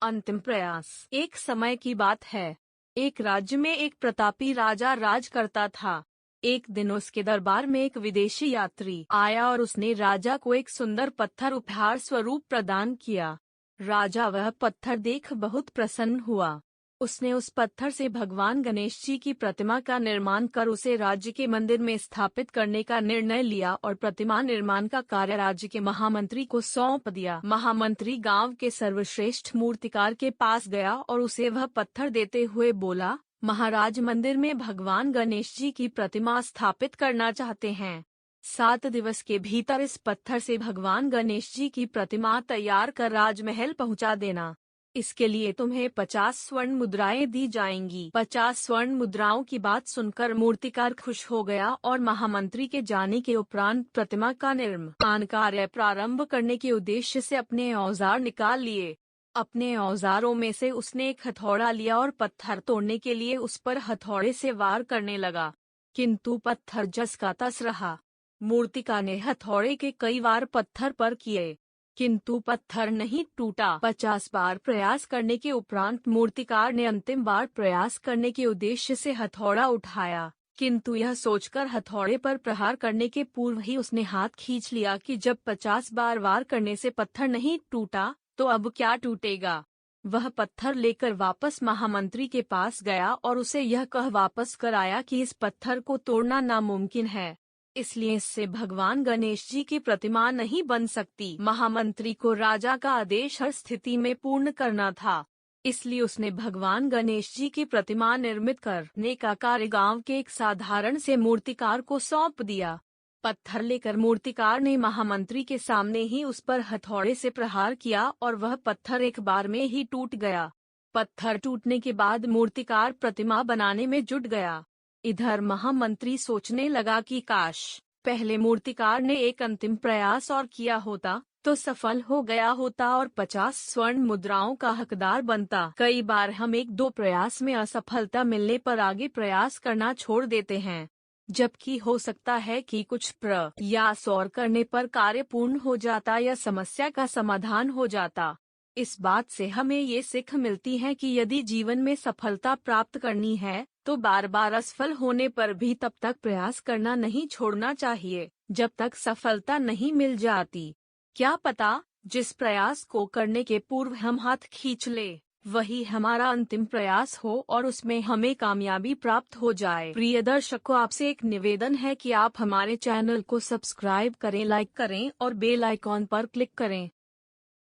अंतिम प्रयास। एक समय की बात है। एक राज्य में एक प्रतापी राजा राज करता था। एक दिन उसके दरबार में एक विदेशी यात्री आया और उसने राजा को एक सुंदर पत्थर उपहार स्वरूप प्रदान किया। राजा वह पत्थर देख बहुत प्रसन्न हुआ। उसने उस पत्थर से भगवान गणेश जी की प्रतिमा का निर्माण कर उसे राज्य के मंदिर में स्थापित करने का निर्णय लिया और प्रतिमा निर्माण का कार्य राज्य के महामंत्री को सौंप दिया। महामंत्री गांव के सर्वश्रेष्ठ मूर्तिकार के पास गया और उसे वह पत्थर देते हुए बोला, महाराज मंदिर में भगवान गणेश जी की प्रतिमा स्थापित करना चाहते हैं। 7 दिवस के भीतर इस पत्थर से भगवान गणेश जी की प्रतिमा तैयार कर राजमहल पहुंचा देना। इसके लिए तुम्हें 50 स्वर्ण मुद्राएं दी जाएंगी। 50 स्वर्ण मुद्राओं की बात सुनकर मूर्तिकार खुश हो गया और महामंत्री के जाने के उपरांत प्रतिमा का निर्माण कार्य प्रारंभ करने के उद्देश्य से अपने औजार निकाल लिए। अपने औजारों में से उसने एक हथौड़ा लिया और पत्थर तोड़ने के लिए उस पर हथौड़े से वार करने लगा, किंतु पत्थर जस का तस रहा। मूर्तिकार ने हथौड़े के कई वार पत्थर पर किए, किंतु पत्थर नहीं टूटा। 50 बार प्रयास करने के उपरांत मूर्तिकार ने अंतिम बार प्रयास करने के उद्देश्य से हथौड़ा उठाया, किंतु यह सोचकर हथौड़े पर प्रहार करने के पूर्व ही उसने हाथ खींच लिया कि जब 50 बार वार करने से पत्थर नहीं टूटा तो अब क्या टूटेगा। वह पत्थर लेकर वापस महामंत्री के पास गया और उसे यह कह वापस कर आया कि इस पत्थर को तोड़ना नामुमकिन है, इसलिए इससे भगवान गणेश जी की प्रतिमा नहीं बन सकती। महामंत्री को राजा का आदेश हर स्थिति में पूर्ण करना था, इसलिए उसने भगवान गणेश जी की प्रतिमा निर्मित करने का कार्य गांव के एक साधारण से मूर्तिकार को सौंप दिया। पत्थर लेकर मूर्तिकार ने महामंत्री के सामने ही उस पर हथौड़े से प्रहार किया और वह पत्थर एक बार में ही टूट गया। पत्थर टूटने के बाद मूर्तिकार प्रतिमा बनाने में जुट गया। इधर महामंत्री सोचने लगा कि काश पहले मूर्तिकार ने एक अंतिम प्रयास और किया होता तो सफल हो गया होता और 50 स्वर्ण मुद्राओं का हकदार बनता। कई बार हम 1-2 प्रयास में असफलता मिलने पर आगे प्रयास करना छोड़ देते हैं, जबकि हो सकता है कि कुछ प्रयास और करने पर कार्य पूर्ण हो जाता या समस्या का समाधान हो जाता। इस बात से हमें ये सीख मिलती है कि यदि जीवन में सफलता प्राप्त करनी है तो बार बार असफल होने पर भी तब तक प्रयास करना नहीं छोड़ना चाहिए जब तक सफलता नहीं मिल जाती। क्या पता जिस प्रयास को करने के पूर्व हम हाथ खींच ले वही हमारा अंतिम प्रयास हो और उसमें हमें कामयाबी प्राप्त हो जाए। प्रिय दर्शकों, आपसे एक निवेदन है कि आप हमारे चैनल को सब्सक्राइब करें, लाइक करें और बेल आइकॉन पर क्लिक करें।